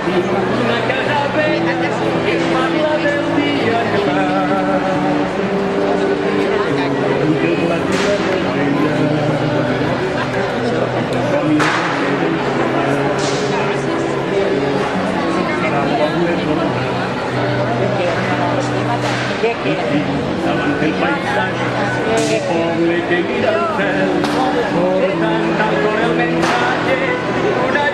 una cara bella que parla del dia que va. Que la teva reina, davanti al paesaggio, un poble que mira al cel, portant al cor el mensatge d'una